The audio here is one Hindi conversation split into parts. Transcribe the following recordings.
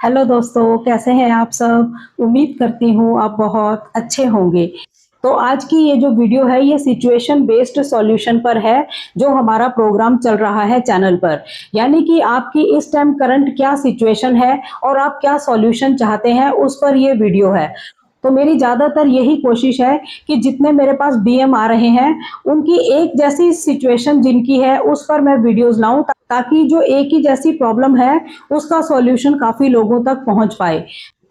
हेलो दोस्तों, कैसे हैं आप सब? उम्मीद करती हूँ आप बहुत अच्छे होंगे। तो आज की ये जो वीडियो है ये सिचुएशन बेस्ड सॉल्यूशन पर है, जो हमारा प्रोग्राम चल रहा है चैनल पर। यानी कि आपकी इस टाइम करंट क्या सिचुएशन है और आप क्या सॉल्यूशन चाहते हैं, उस पर ये वीडियो है। तो मेरी ज़्यादातर यही कोशिश है कि जितने मेरे पास डीएम आ रहे हैं, उनकी एक जैसी सिचुएशन जिनकी है उस पर मैं वीडियोज़ लाऊँ, ताकि जो एक ही जैसी प्रॉब्लम है उसका सॉल्यूशन काफ़ी लोगों तक पहुँच पाए।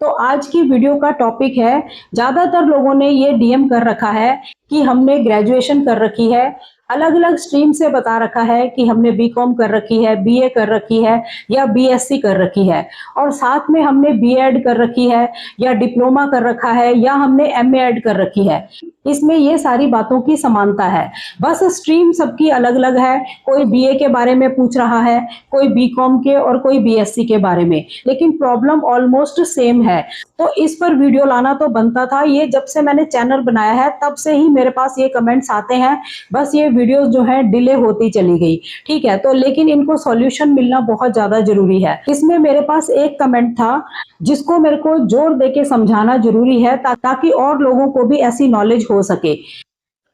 तो आज की वीडियो का टॉपिक है, ज़्यादातर लोगों ने ये डीएम कर रखा है कि हमने ग्रेजुएशन कर रखी है, अलग-अलग स्ट्रीम से बता रखा है कि हमने बीकॉम कर रखी है, बीए कर रखी है या बीएससी कर रखी है, और साथ में हमने बीएड कर रखी है या डिप्लोमा कर रखा है या हमने एमए ऐड कर रखी है। इसमें ये सारी बातों की समानता है, बस स्ट्रीम सबकी अलग-अलग है। कोई बीए के बारे में पूछ रहा है, कोई बीकॉम के और कोई बीएससी के बारे में, लेकिन प्रॉब्लम ऑलमोस्ट सेम है। तो इस पर वीडियो लाना तो बनता था। ये जब से मैंने चैनल बनाया है तब से ही मेरे पास ये कमेंट्स आते हैं, बस ये वीडियोस जो है डिले होती चली गई। ठीक है, तो लेकिन इनको सॉल्यूशन मिलना बहुत ज्यादा जरूरी है। इसमें मेरे पास एक कमेंट था जिसको मेरे को जोर देके समझाना जरूरी है, ताकि और लोगों को भी ऐसी नॉलेज हो सके।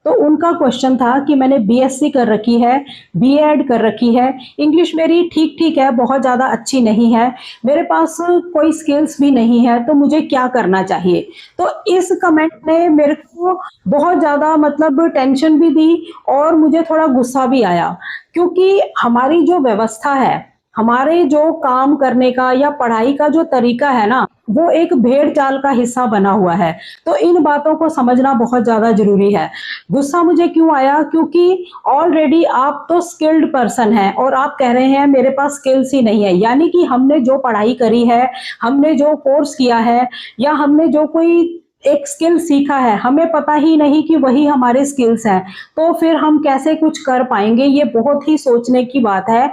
तो उनका क्वेश्चन था कि मैंने बीएससी कर रखी है, बीएड कर रखी है, इंग्लिश मेरी ठीक ठीक है, बहुत ज़्यादा अच्छी नहीं है, मेरे पास कोई स्किल्स भी नहीं है, तो मुझे क्या करना चाहिए। तो इस कमेंट ने मेरे को बहुत ज़्यादा मतलब टेंशन भी दी और मुझे थोड़ा गुस्सा भी आया, क्योंकि हमारी जो व्यवस्था है, हमारे जो काम करने का या पढ़ाई का जो तरीका है ना, वो एक भेड़ चाल का हिस्सा बना हुआ है। तो इन बातों को समझना बहुत ज्यादा जरूरी है। गुस्सा मुझे क्यों आया? क्योंकि ऑलरेडी आप तो स्किल्ड पर्सन हैं और आप कह रहे हैं मेरे पास स्किल्स ही नहीं है। यानी कि हमने जो पढ़ाई करी है, हमने जो कोर्स किया है या हमने जो कोई एक स्किल सीखा है, हमें पता ही नहीं कि वही हमारे स्किल्स हैं, तो फिर हम कैसे कुछ कर पाएंगे? ये बहुत ही सोचने की बात है।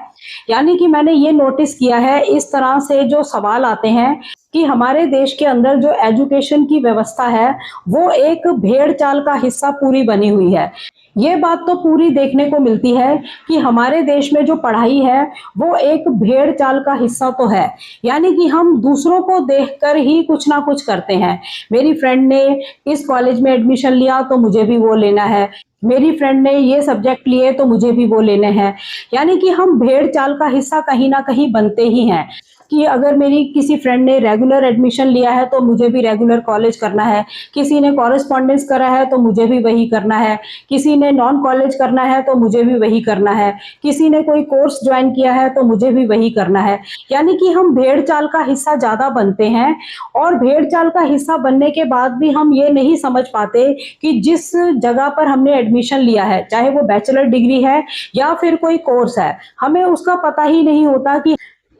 यानी कि मैंने ये नोटिस किया है, इस तरह से जो सवाल आते हैं कि हमारे देश के अंदर जो एजुकेशन की व्यवस्था है वो एक भेड़ चाल का हिस्सा पूरी बनी हुई है। ये बात तो पूरी देखने को मिलती है कि हमारे देश में जो पढ़ाई है वो एक भेड़ चाल का हिस्सा तो है। यानी कि हम दूसरों को देखकर ही कुछ ना कुछ करते हैं। मेरी फ्रेंड ने इस कॉलेज में एडमिशन लिया तो मुझे भी वो लेना है, मेरी फ्रेंड ने ये सब्जेक्ट लिए तो मुझे भी वो लेने हैं। यानी कि हम भेड़ चाल का हिस्सा कहीं ना कहीं बनते ही हैं कि अगर मेरी किसी फ्रेंड ने रेगुलर एडमिशन लिया है तो मुझे भी रेगुलर कॉलेज करना है, किसी ने कॉरेस्पॉन्डेंस करा है तो मुझे भी वही करना है, किसी ने नॉन कॉलेज करना है तो मुझे भी वही करना है, किसी ने कोई कोर्स ज्वाइन किया है तो मुझे भी वही करना है। यानी कि हम भेड़ चाल का हिस्सा ज्यादा बनते हैं, और भेड़ चाल का हिस्सा बनने के बाद भी हम ये नहीं समझ पाते कि जिस जगह पर हमने एडमिशन लिया है, चाहे वो बैचलर डिग्री है या फिर कोई कोर्स है, हमें उसका पता ही नहीं होता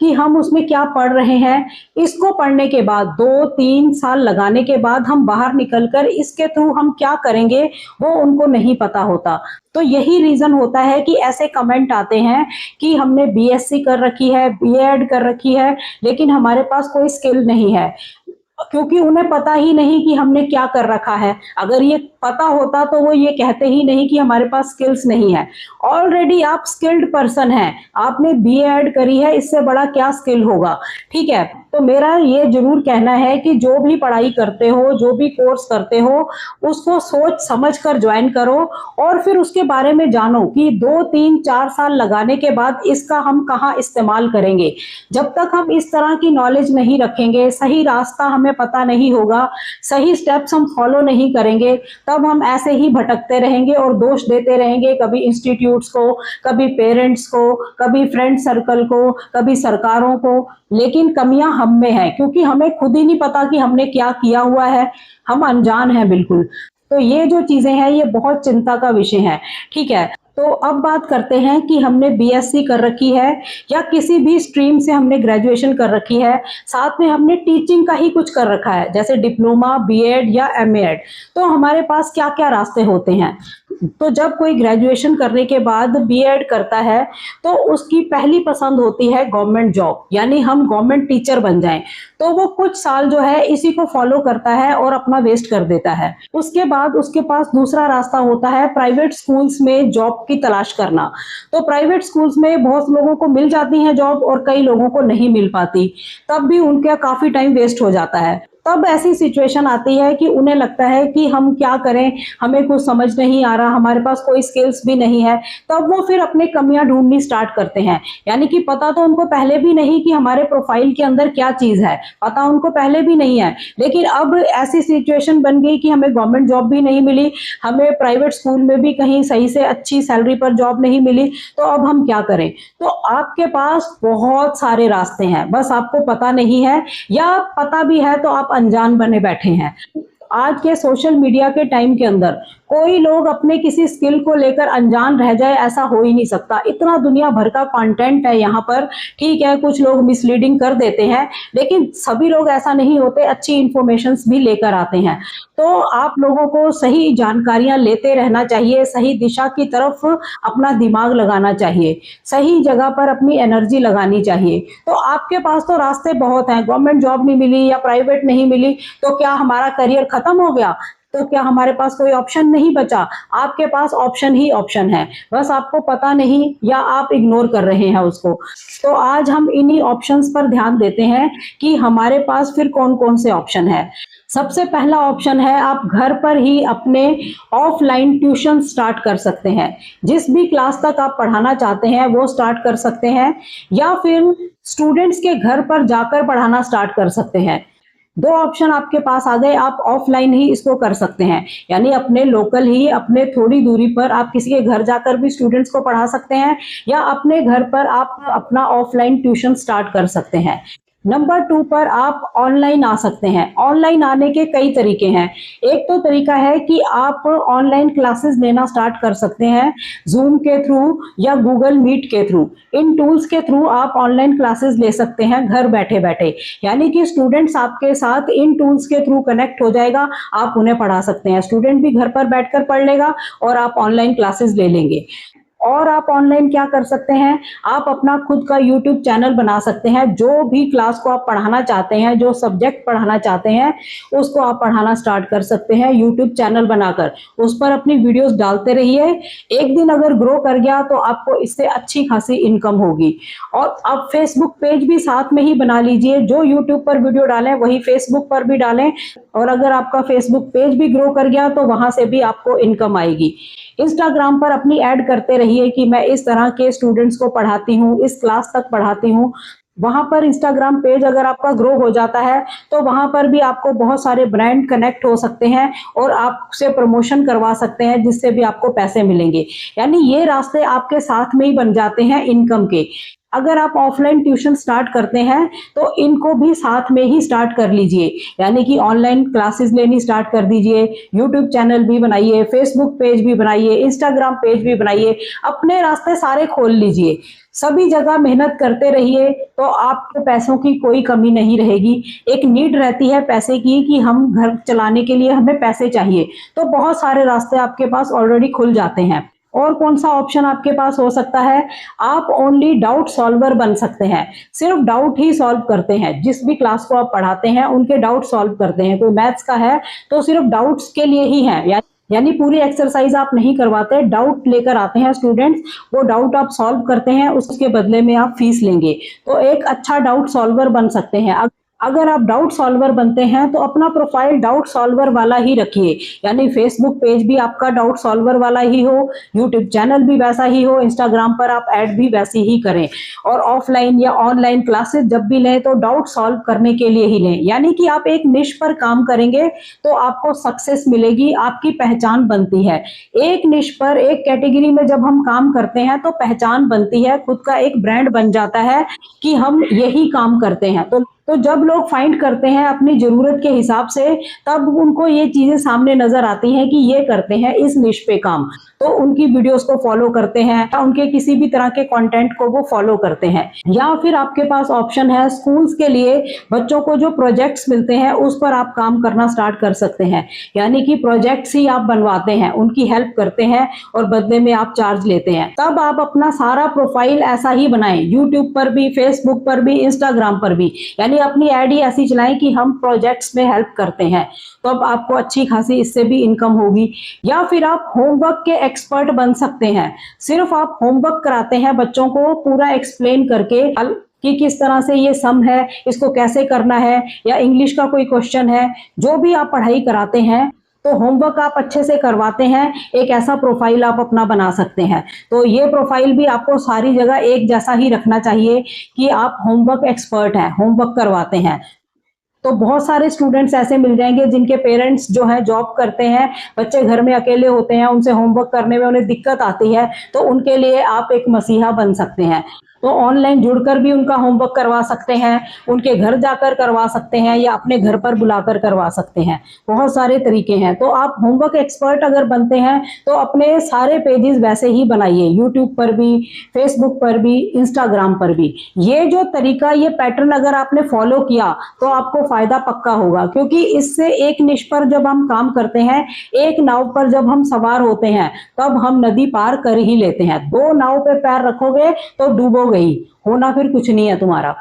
कि हम उसमें क्या पढ़ रहे हैं। इसको पढ़ने के बाद 2-3 साल लगाने के बाद हम बाहर निकलकर इसके थ्रू हम क्या करेंगे वो उनको नहीं पता होता। तो यही रीजन होता है कि ऐसे कमेंट आते हैं कि हमने बीएससी कर रखी है, बीएड कर रखी है, लेकिन हमारे पास कोई स्किल नहीं है, क्योंकि उन्हें पता ही नहीं कि हमने क्या कर रखा है। अगर ये पता होता तो वो ये कहते ही नहीं कि हमारे पास स्किल्स नहीं है। ऑलरेडी आप स्किल्ड पर्सन हैं, आपने बीए ऐड करी है, इससे बड़ा क्या स्किल होगा। ठीक है, तो मेरा ये जरूर कहना है कि जो भी पढ़ाई करते हो, जो भी कोर्स करते हो, उसको सोच समझ कर ज्वाइन करो और फिर उसके बारे में जानो कि 2-3-4 साल लगाने के बाद इसका हम कहाँ इस्तेमाल करेंगे। जब तक हम इस तरह की नॉलेज नहीं रखेंगे, सही रास्ता हमें पता नहीं होगा, सही स्टेप्स हम फॉलो नहीं करेंगे, तब हम ऐसे ही भटकते रहेंगे और दोष देते रहेंगे, कभी इंस्टीट्यूट्स को, कभी पेरेंट्स को, कभी फ्रेंड सर्कल को, कभी सरकारों को। लेकिन कमियां हम में है, क्योंकि हमें खुद ही नहीं पता कि हमने क्या किया हुआ है, हम अनजान हैं बिल्कुल। तो ये जो चीजें हैं ये बहुत चिंता का विषय है। ठीक है, तो अब बात करते हैं कि हमने बीएससी कर रखी है या किसी भी स्ट्रीम से हमने ग्रेजुएशन कर रखी है, साथ में हमने टीचिंग का ही कुछ कर रखा है, जैसे डिप्लोमा, बीएड या एमए ऐड, तो हमारे पास क्या क्या रास्ते होते हैं। तो जब कोई ग्रेजुएशन करने के बाद बीएड करता है तो उसकी पहली पसंद होती है गवर्नमेंट जॉब, यानी हम गवर्नमेंट टीचर बन जाएं। तो वो कुछ साल जो है इसी को फॉलो करता है और अपना वेस्ट कर देता है। उसके बाद उसके पास दूसरा रास्ता होता है प्राइवेट स्कूल्स में जॉब की तलाश करना। तो प्राइवेट स्कूल्स में बहुत लोगों को मिल जाती है जॉब और कई लोगों को नहीं मिल पाती, तब भी उनका काफी टाइम वेस्ट हो जाता है। तब ऐसी सिचुएशन आती है कि उन्हें लगता है कि हम क्या करें, हमें कुछ समझ नहीं आ रहा, हमारे पास कोई स्किल्स भी नहीं है। तब वो फिर अपनी कमियां ढूंढनी स्टार्ट करते हैं, यानी कि पता तो उनको पहले भी नहीं कि हमारे प्रोफाइल के अंदर क्या चीज है, पता उनको पहले भी नहीं है। लेकिन अब ऐसी सिचुएशन बन गई कि हमें गवर्नमेंट जॉब भी नहीं मिली, हमें प्राइवेट स्कूल में भी कहीं सही से अच्छी सैलरी पर जॉब नहीं मिली, तो अब हम क्या करें। तो आपके पास बहुत सारे रास्ते हैं, बस आपको पता नहीं है, या पता भी है तो आप अनजान बने बैठे हैं। आज के सोशल मीडिया के टाइम के अंदर कोई लोग अपने किसी स्किल को लेकर अनजान रह जाए, ऐसा हो ही नहीं सकता। इतना दुनिया भर का कंटेंट है यहाँ पर। ठीक है, कुछ लोग मिसलीडिंग कर देते हैं, लेकिन सभी लोग ऐसा नहीं होते, अच्छी इंफॉर्मेशंस भी लेकर आते हैं। तो आप लोगों को सही जानकारियां लेते रहना चाहिए, सही दिशा की तरफ अपना दिमाग लगाना चाहिए, सही जगह पर अपनी एनर्जी लगानी चाहिए। तो आपके पास तो रास्ते बहुत हैं, गवर्नमेंट जॉब नहीं मिली या प्राइवेट नहीं मिली तो क्या हमारा करियर खत्म हो गया, तो क्या हमारे पास कोई ऑप्शन नहीं बचा। आपके पास ऑप्शन ही ऑप्शन है, बस आपको पता नहीं या आप इग्नोर कर रहे हैं उसको। तो आज हम इन्हीं ऑप्शंस पर ध्यान देते हैं कि हमारे पास फिर कौन कौन से ऑप्शन है। सबसे पहला ऑप्शन है, आप घर पर ही अपने ऑफलाइन ट्यूशन स्टार्ट कर सकते हैं। जिस भी क्लास तक आप पढ़ाना चाहते हैं वो स्टार्ट कर सकते हैं, या फिर स्टूडेंट्स के घर पर जाकर पढ़ाना स्टार्ट कर सकते हैं। दो ऑप्शन आपके पास आ गए, आप ऑफलाइन ही इसको कर सकते हैं, यानी अपने लोकल ही, अपने थोड़ी दूरी पर आप किसी के घर जाकर भी स्टूडेंट्स को पढ़ा सकते हैं, या अपने घर पर आप अपना ऑफलाइन ट्यूशन स्टार्ट कर सकते हैं। नंबर 2 पर आप ऑनलाइन आ सकते हैं। ऑनलाइन आने के कई तरीके हैं। एक तो तरीका है कि आप ऑनलाइन क्लासेस लेना स्टार्ट कर सकते हैं, जूम के थ्रू या गूगल मीट के थ्रू। इन टूल्स के थ्रू आप ऑनलाइन क्लासेस ले सकते हैं घर बैठे बैठे, यानी कि स्टूडेंट्स आपके साथ इन टूल्स के थ्रू कनेक्ट हो जाएगा, आप उन्हें पढ़ा सकते हैं। स्टूडेंट भी घर पर बैठकर पढ़ लेगा और आप ऑनलाइन क्लासेस ले लेंगे। और आप ऑनलाइन क्या कर सकते हैं, आप अपना खुद का यूट्यूब चैनल बना सकते हैं। जो भी क्लास को आप पढ़ाना चाहते हैं, जो सब्जेक्ट पढ़ाना चाहते हैं, उसको आप पढ़ाना स्टार्ट कर सकते हैं यूट्यूब चैनल बनाकर। उस पर अपनी वीडियोस डालते रहिए। एक दिन अगर ग्रो कर गया तो आपको इससे अच्छी खासी इनकम होगी। और आप फेसबुक पेज भी साथ में ही बना लीजिए, जो यूट्यूब पर वीडियो डालें वही फेसबुक पर भी डालें। और अगर आपका फेसबुक पेज भी ग्रो कर गया तो वहां से भी आपको इनकम आएगी। इंस्टाग्राम पर अपनी ऐड करते रहिए कि मैं इस तरह के स्टूडेंट्स को पढ़ाती हूँ, इस क्लास तक पढ़ाती हूँ। वहां पर इंस्टाग्राम पेज अगर आपका ग्रो हो जाता है तो वहां पर भी आपको बहुत सारे ब्रांड कनेक्ट हो सकते हैं और आपसे प्रमोशन करवा सकते हैं, जिससे भी आपको पैसे मिलेंगे। यानी ये रास्ते आपके साथ में ही बन जाते हैं इनकम के। अगर आप ऑफलाइन ट्यूशन स्टार्ट करते हैं तो इनको भी साथ में ही स्टार्ट कर लीजिए, यानी कि ऑनलाइन क्लासेस लेनी स्टार्ट कर दीजिए, यूट्यूब चैनल भी बनाइए, फेसबुक पेज भी बनाइए, इंस्टाग्राम पेज भी बनाइए, अपने रास्ते सारे खोल लीजिए। सभी जगह मेहनत करते रहिए तो आपको पैसों की कोई कमी नहीं रहेगी। एक नीड रहती है पैसे की कि हम घर चलाने के लिए हमें पैसे चाहिए, तो बहुत सारे रास्ते आपके पास ऑलरेडी खुल जाते हैं। और कौन सा ऑप्शन आपके पास हो सकता है, आप ओनली डाउट सॉल्वर बन सकते हैं। सिर्फ डाउट ही सॉल्व करते हैं, जिस भी क्लास को आप पढ़ाते हैं उनके डाउट सॉल्व करते हैं। कोई मैथ्स का है तो सिर्फ डाउट्स के लिए ही है, यानी पूरी एक्सरसाइज आप नहीं करवाते, डाउट लेकर आते हैं स्टूडेंट्स, वो डाउट आप सॉल्व करते हैं, उसके बदले में आप फीस लेंगे। तो एक अच्छा डाउट सॉल्वर बन सकते हैं। अगर आप डाउट सॉल्वर बनते हैं तो अपना प्रोफाइल डाउट सॉल्वर वाला ही रखिए, यानी फेसबुक पेज भी आपका डाउट सॉल्वर वाला ही हो, यूट्यूब चैनल भी वैसा ही हो, इंस्टाग्राम पर आप ऐड भी वैसी ही करें। और ऑफलाइन या ऑनलाइन क्लासेस जब भी लें तो डाउट सॉल्व करने के लिए ही लें, यानी कि आप एक निश पर काम करेंगे तो आपको सक्सेस मिलेगी, आपकी पहचान बनती है। एक निश पर, एक कैटेगरी में जब हम काम करते हैं तो पहचान बनती है, खुद का एक ब्रांड बन जाता है कि हम यही काम करते हैं। तो जब लोग फाइंड करते हैं अपनी जरूरत के हिसाब से, तब उनको ये चीजें सामने नजर आती हैं कि ये करते हैं इस निश पे काम। तो उनकी वीडियोस को फॉलो करते हैं या उनके किसी भी तरह के कंटेंट को वो फॉलो करते हैं। या फिर आपके पास ऑप्शन है स्कूल्स के लिए बच्चों को जो प्रोजेक्ट्स मिलते हैं उस पर आप काम करना स्टार्ट कर सकते हैं, यानी कि प्रोजेक्ट्स ही आप बनवाते हैं, उनकी हेल्प करते हैं और बदले में आप चार्ज लेते हैं। तब आप अपना सारा प्रोफाइल ऐसा ही बनाएं, यूट्यूब पर भी, फेसबुक पर भी, इंस्टाग्राम पर भी, यानी अपनी आईडी ऐसी चलाएं कि हम प्रोजेक्ट्स में हेल्प करते हैं। तो अब आपको अच्छी खासी इससे भी इनकम होगी। या फिर आप होमवर्क के एक्सपर्ट बन सकते हैं, सिर्फ आप होमवर्क कराते हैं बच्चों को पूरा एक्सप्लेन करके कि किस तरह से ये सम है, इसको कैसे करना है, या इंग्लिश का कोई क्वेश्चन है, जो भी आप पढ़ाई कराते हैं तो होमवर्क आप अच्छे से करवाते हैं, एक ऐसा प्रोफाइल आप अपना बना सकते हैं। तो ये प्रोफाइल भी आपको सारी जगह एक जैसा ही रखना चाहिए कि आप होमवर्क एक्सपर्ट हैं, होमवर्क करवाते हैं। तो बहुत सारे स्टूडेंट्स ऐसे मिल जाएंगे जिनके पेरेंट्स जो है जॉब करते हैं, बच्चे घर में अकेले होते हैं, उनसे होमवर्क करने में उन्हें दिक्कत आती है, तो उनके लिए आप एक मसीहा बन सकते हैं। तो ऑनलाइन जुड़कर भी उनका होमवर्क करवा सकते हैं, उनके घर जाकर करवा सकते हैं, या अपने घर पर बुलाकर करवा सकते हैं। बहुत सारे तरीके हैं। तो आप होमवर्क एक्सपर्ट अगर बनते हैं तो अपने सारे पेजेस वैसे ही बनाइए, यूट्यूब पर भी, फेसबुक पर भी, इंस्टाग्राम पर भी। ये जो तरीका, ये पैटर्न अगर आपने फॉलो किया तो आपको फायदा पक्का होगा, क्योंकि इससे एक निश पर जब हम काम करते हैं, एक नाव पर जब हम सवार होते हैं, तब हम नदी पार कर ही लेते हैं। दो नाव पे पैर रखोगे तो डूबो गई, होना फिर कुछ नहीं है तुम्हारा।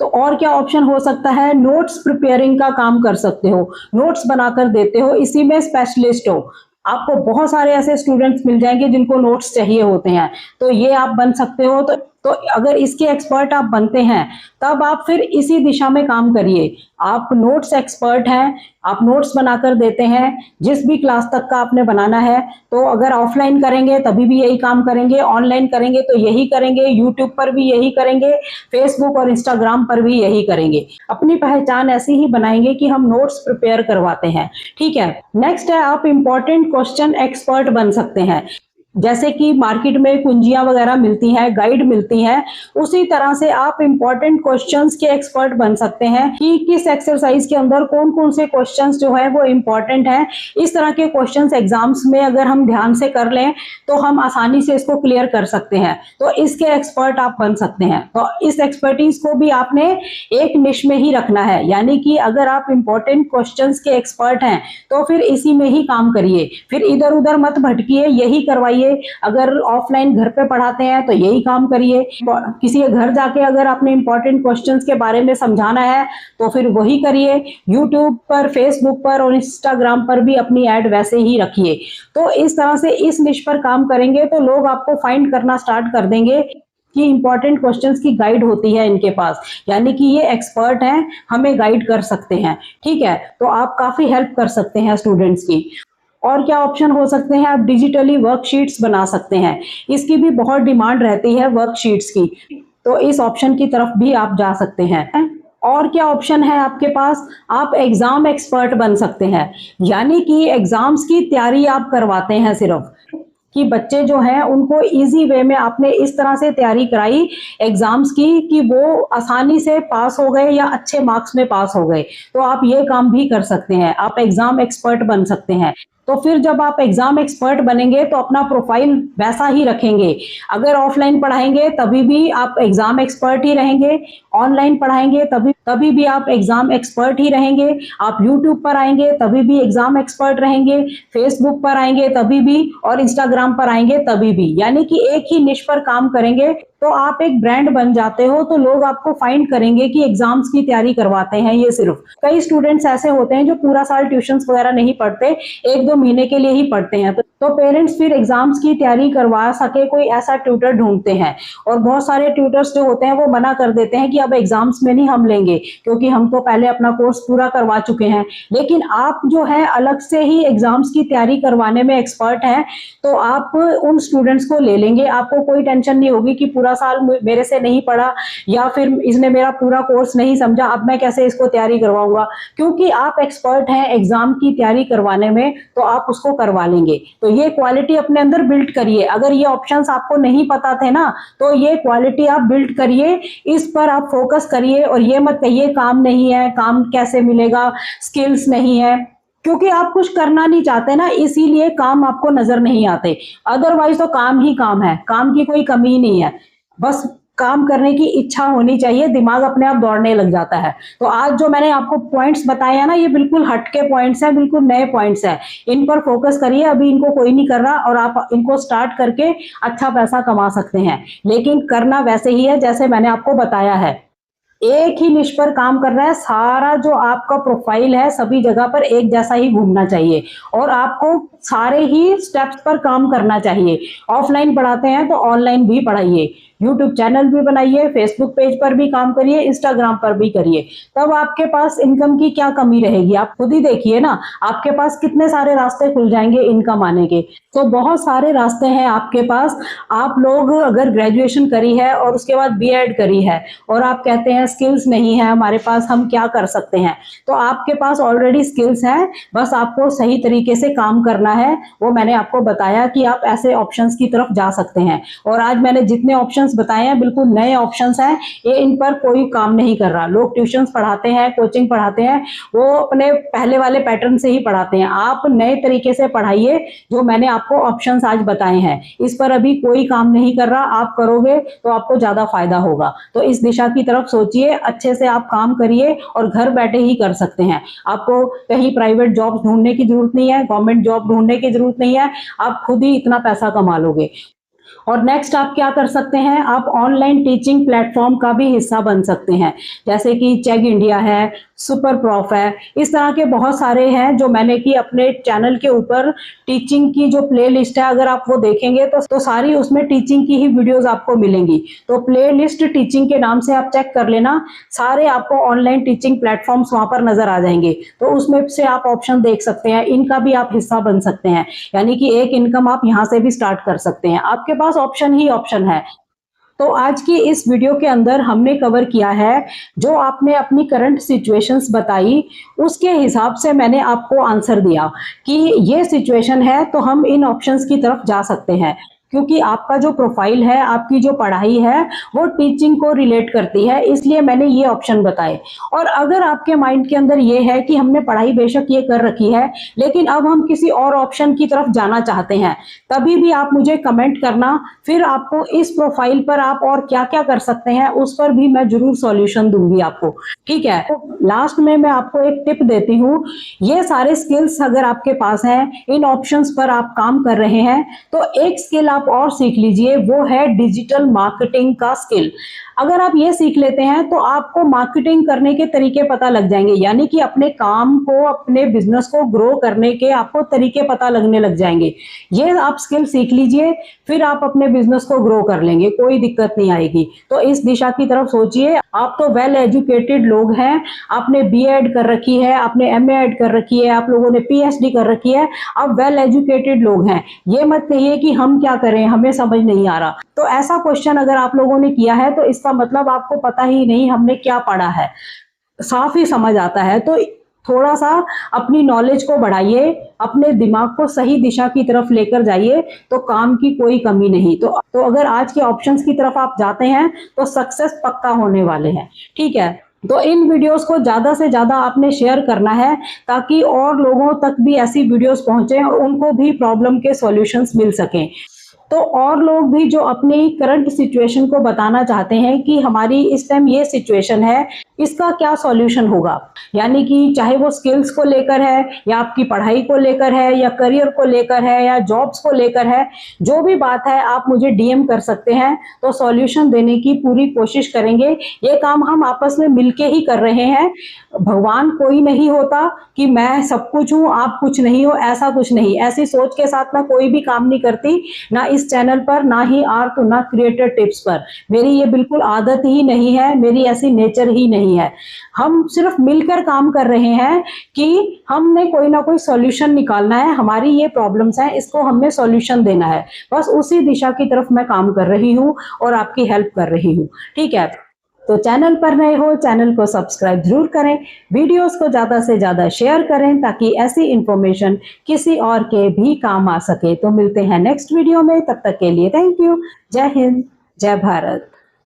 तो और क्या ऑप्शन हो सकता है? नोट्स प्रिपेयरिंग का काम कर सकते हो, नोट्स बनाकर देते हो, इसी में स्पेशलिस्ट हो। आपको बहुत सारे ऐसे स्टूडेंट्स मिल जाएंगे जिनको नोट्स चाहिए होते हैं, तो ये आप बन सकते हो। तो अगर इसके एक्सपर्ट आप बनते हैं तब आप फिर इसी दिशा में काम करिए। आप नोट्स एक्सपर्ट हैं, आप नोट्स बनाकर देते हैं, जिस भी क्लास तक का आपने बनाना है। तो अगर ऑफलाइन करेंगे तभी भी यही काम करेंगे, ऑनलाइन करेंगे तो यही करेंगे, यूट्यूब पर भी यही करेंगे, फेसबुक और इंस्टाग्राम पर भी यही करेंगे। अपनी पहचान ऐसी ही बनाएंगे कि हम नोट्स प्रिपेयर करवाते हैं। ठीक है, नेक्स्ट है आप इंपॉर्टेंट क्वेश्चन एक्सपर्ट बन सकते हैं। जैसे कि मार्केट में कुंजियां वगैरह मिलती हैं, गाइड मिलती हैं, उसी तरह से आप इंपॉर्टेंट क्वेश्चंस के एक्सपर्ट बन सकते हैं कि किस एक्सरसाइज के अंदर कौन कौन से क्वेश्चंस जो है वो इंपॉर्टेंट हैं। इस तरह के क्वेश्चंस एग्जाम्स में अगर हम ध्यान से कर लें तो हम आसानी से इसको क्लियर कर सकते हैं। तो इसके एक्सपर्ट आप बन सकते हैं। तो इस एक्सपर्टीज को भी आपने एक निश में ही रखना है, यानी कि अगर आप इंपॉर्टेंट क्वेश्चंस के एक्सपर्ट हैं तो फिर इसी में ही काम करिए, फिर इधर उधर मत भटकिए, यही करवाइए। अगर ऑफलाइन घर पे पढ़ाते हैं तो यही काम करिए। किसी के घर जाके अगर आपने इंपॉर्टेंट क्वेश्चंस के बारे में समझाना है तो फिर वही करिए। यूट्यूब पर, फेसबुक पर और इंस्टाग्राम पर भी अपनी ऐड वैसे ही रखिए। तो इस तरह से इस निश पर काम करेंगे तो लोग आपको फाइंड करना स्टार्ट कर देंगे कि इंपॉर्टेंट क्वेश्चंस की गाइड होती है इनके पास, यानी कि ये एक्सपर्ट हैं, हमें गाइड कर सकते हैं। ठीक है, तो आप काफी हेल्प कर सकते हैं स्टूडेंट्स की। और क्या ऑप्शन हो सकते हैं? आप डिजिटली वर्कशीट्स बना सकते हैं, इसकी भी बहुत डिमांड रहती है वर्कशीट्स की, तो इस ऑप्शन की तरफ भी आप जा सकते हैं। और क्या ऑप्शन है आपके पास? आप एग्जाम एक्सपर्ट बन सकते हैं, यानी कि एग्जाम्स की तैयारी आप करवाते हैं, सिर्फ कि बच्चे जो हैं उनको इजी वे में आपने इस तरह से तैयारी कराई एग्जाम्स की कि वो आसानी से पास हो गए या अच्छे मार्क्स में पास हो गए। तो आप ये काम भी कर सकते हैं, आप एग्जाम एक्सपर्ट बन सकते हैं। तो फिर जब आप एग्जाम एक्सपर्ट बनेंगे तो अपना प्रोफाइल वैसा ही रखेंगे। अगर ऑफलाइन पढ़ाएंगे तभी भी आप एग्जाम एक्सपर्ट ही रहेंगे, ऑनलाइन पढ़ाएंगे तभी भी आप एग्जाम एक्सपर्ट ही रहेंगे, आप यूट्यूब पर आएंगे तभी भी एग्जाम एक्सपर्ट रहेंगे, फेसबुक पर आएंगे तभी भी, और इंस्टाग्राम पर आएंगे तभी भी, यानी कि एक ही निश पर काम करेंगे तो आप एक ब्रांड बन जाते हो। तो लोग आपको फाइंड करेंगे कि एग्जाम्स की तैयारी करवाते हैं ये सिर्फ। कई स्टूडेंट्स ऐसे होते हैं जो पूरा साल ट्यूशंस वगैरह नहीं पढ़ते, 1-2 महीने के लिए ही पढ़ते हैं, तो पेरेंट्स फिर एग्जाम्स की तैयारी करवा सके कोई ऐसा ट्यूटर ढूंढते हैं। और बहुत सारे ट्यूटर्स जो होते हैं वो मना कर देते हैं कि अब एग्जाम्स में नहीं हम लेंगे, क्योंकि हम तो पहले अपना कोर्स पूरा करवा चुके हैं। लेकिन आप जो है अलग से ही एग्जाम्स की तैयारी करवाने में एक्सपर्ट हैं, तो आप उन स्टूडेंट्स को ले लेंगे। आपको कोई टेंशन नहीं होगी कि पूरा साल मेरे से नहीं पढ़ा या फिर इसने मेरा पूरा कोर्स नहीं समझा, अब मैं कैसे इसको तैयारी करवाऊंगा, क्योंकि आप एक्सपर्ट हैं एग्जाम की तैयारी करवाने में, तो आप उसको करवा लेंगे। तो ये क्वालिटी अपने अंदर बिल्ड करिए। अगर ये ऑप्शंस आपको नहीं पता थे ना, तो ये क्वालिटी आप बिल्ड करिए, इस पर आप फोकस करिए। और ये मत कहिए काम नहीं है, काम कैसे मिलेगा, स्किल्स नहीं है, क्योंकि आप कुछ करना नहीं चाहते ना, इसीलिए काम आपको नजर नहीं आते। अदरवाइज तो काम ही काम है, काम की कोई कमी नहीं है, बस काम करने की इच्छा होनी चाहिए, दिमाग अपने आप दौड़ने लग जाता है। तो आज जो मैंने आपको पॉइंट्स बताए हैं ना, ये बिल्कुल हटके पॉइंट्स हैं, बिल्कुल नए पॉइंट्स हैं। इन पर फोकस करिए, अभी इनको कोई नहीं कर रहा और आप इनको स्टार्ट करके अच्छा पैसा कमा सकते हैं, लेकिन करना वैसे ही है जैसे मैंने आपको बताया है। एक ही निश पर काम करना है, सारा जो आपका प्रोफाइल है सभी जगह पर एक जैसा ही घूमना चाहिए और आपको सारे ही स्टेप्स पर काम करना चाहिए। ऑफलाइन पढ़ाते हैं तो ऑनलाइन भी पढ़ाइए, यूट्यूब चैनल भी बनाइए, फेसबुक पेज पर भी काम करिए, इंस्टाग्राम पर भी करिए। तब आपके पास इनकम की क्या कमी रहेगी, आप खुद ही देखिए ना, आपके पास कितने सारे रास्ते खुल जाएंगे इनकम आने के। तो बहुत सारे रास्ते हैं आपके पास। आप लोग अगर ग्रेजुएशन करी है और उसके बाद बीएड करी है और आप कहते हैं स्किल्स नहीं है हमारे पास, हम क्या कर सकते हैं, तो आपके पास ऑलरेडी स्किल्स हैं, बस आपको सही तरीके से काम करना है। वो मैंने आपको बताया कि आप ऐसे ऑप्शंस की तरफ जा सकते हैं। और आज मैंने जितने ऑप्शंस बताए हैं बिल्कुल नए ऑप्शंस हैं, ये इन पर कोई काम नहीं कर रहा। लोग ट्यूशंस पढ़ाते हैं, कोचिंग पढ़ाते हैं, वो अपने पहले वाले पैटर्न से ही पढ़ाते हैं। आप नए तरीके से पढ़ाइए, जो मैंने आपको ऑप्शंस आज बताए हैं इस पर अभी कोई काम नहीं कर रहा, आप करोगे तो आपको ज्यादा फायदा होगा। तो इस दिशा की तरफ सोचिए, अच्छे से आप काम करिए और घर बैठे ही कर सकते हैं। आपको कहीं प्राइवेट जॉब ढूंढने की जरूरत नहीं है, गवर्नमेंट जॉब ढूंढने की जरूरत नहीं है, आप खुद ही इतना पैसा कमा लोगे। और नेक्स्ट आप क्या कर सकते हैं, आप ऑनलाइन टीचिंग प्लेटफॉर्म का भी हिस्सा बन सकते हैं, जैसे कि चेक इंडिया है, सुपर प्रॉफ है, इस तरह के बहुत सारे हैं जो मैंने कि अपने चैनल के ऊपर टीचिंग की जो प्लेलिस्ट है, अगर आप वो देखेंगे तो सारी उसमें टीचिंग की ही वीडियोस आपको मिलेंगी। तो प्लेलिस्ट टीचिंग के नाम से आप चेक कर लेना, सारे आपको ऑनलाइन टीचिंग प्लेटफॉर्म्स वहां पर नजर आ जाएंगे। तो उसमें से आप ऑप्शन देख सकते हैं, इनका भी आप हिस्सा बन सकते हैं, यानी कि एक इनकम आप यहां से भी स्टार्ट कर सकते हैं। आपके पास ऑप्शन ही ऑप्शन है। तो आज की इस वीडियो के अंदर हमने कवर किया है, जो आपने अपनी करंट सिचुएशंस बताई उसके हिसाब से मैंने आपको आंसर दिया कि ये सिचुएशन है तो हम इन ऑप्शंस की तरफ जा सकते हैं, क्योंकि आपका जो प्रोफाइल है, आपकी जो पढ़ाई है वो टीचिंग को रिलेट करती है, इसलिए मैंने ये ऑप्शन बताए। और अगर आपके माइंड के अंदर ये है कि हमने पढ़ाई बेशक ये कर रखी है लेकिन अब हम किसी और ऑप्शन की तरफ जाना चाहते हैं, तभी भी आप मुझे कमेंट करना, फिर आपको इस प्रोफाइल पर आप और क्या क्या कर सकते हैं उस पर भी मैं जरूर सॉल्यूशन दूंगी आपको, ठीक है। तो लास्ट में मैं आपको एक टिप देती हूँ, ये सारे स्किल्स अगर आपके पास हैं, इन ऑप्शंस पर आप काम कर रहे हैं, तो एक स्किल आप और सीख लीजिए, वो है डिजिटल मार्केटिंग का स्किल। अगर आप ये सीख लेते हैं तो आपको मार्केटिंग करने के तरीके पता लग जाएंगे, यानी कि अपने काम को, अपने बिजनेस को ग्रो करने के आपको तरीके पता लगने लग जाएंगे। ये आप स्किल सीख लीजिए, फिर आप अपने बिजनेस को ग्रो कर लेंगे, कोई दिक्कत नहीं आएगी। तो इस दिशा की तरफ सोचिए। आप तो वेल एजुकेटेड लोग हैं, आपने बीएड कर रखी है, आपने एमएड कर रखी है, आप लोगों ने पीएचडी कर रखी है, आप वेल एजुकेटेड लोग हैं। ये मत कहिए कि हम क्या करें, हमें समझ नहीं आ रहा। तो ऐसा क्वेश्चन अगर आप लोगों ने किया है तो इसका मतलब आपको पता ही नहीं हमने क्या पढ़ा है, साफ ही समझ आता है। तो थोड़ा सा अपनी नॉलेज को बढ़ाइए, अपने दिमाग को सही दिशा की तरफ लेकर जाइए, तो काम की कोई कमी नहीं। तो अगर आज के ऑप्शंस की तरफ आप जाते हैं तो सक्सेस पक्का होने वाले हैं, ठीक है। तो इन वीडियोस को ज्यादा से ज्यादा आपने शेयर करना है, ताकि और लोगों तक भी ऐसी वीडियोस पहुंचे और उनको भी प्रॉब्लम के सॉल्यूशंस मिल सकें। तो और लोग भी जो अपनी करंट सिचुएशन को बताना चाहते हैं कि हमारी इस टाइम ये सिचुएशन है, इसका क्या सॉल्यूशन होगा, यानी कि चाहे वो स्किल्स को लेकर है या आपकी पढ़ाई को लेकर है या करियर को लेकर है या जॉब्स को लेकर है, जो भी बात है आप मुझे डीएम कर सकते हैं, तो सॉल्यूशन देने की पूरी कोशिश करेंगे। ये काम हम आपस में मिलके ही कर रहे हैं। भगवान कोई नहीं होता कि मैं सब कुछ हूँ आप कुछ नहीं हो, ऐसा कुछ नहीं। ऐसी सोच के साथ मैं कोई भी काम नहीं करती, ना इस चैनल पर, ना ही आर्ट, ना क्रिएटर टिप्स पर। मेरी ये बिल्कुल आदत ही नहीं है, मेरी ऐसी नेचर ही नहीं है। हम सिर्फ मिलकर काम कर रहे हैं कि हमने कोई ना कोई सॉल्यूशन निकालना है, हमारी ये प्रॉब्लम्स हैं, इसको हमने सॉल्यूशन देना है, बस उसी दिशा की तरफ मैं काम कर रही हूँ और आपकी हेल्प कर रही हूँ, ठीक है। तो चैनल पर नए हो, चैनल को सब्सक्राइब जरूर करें, वीडियोस को ज्यादा से ज्यादा शेयर करें, ताकि ऐसी इंफॉर्मेशन किसी और के भी काम आ सके। तो मिलते हैं नेक्स्ट वीडियो में, तब तक के लिए थैंक यू। जय हिंद, जय भारत।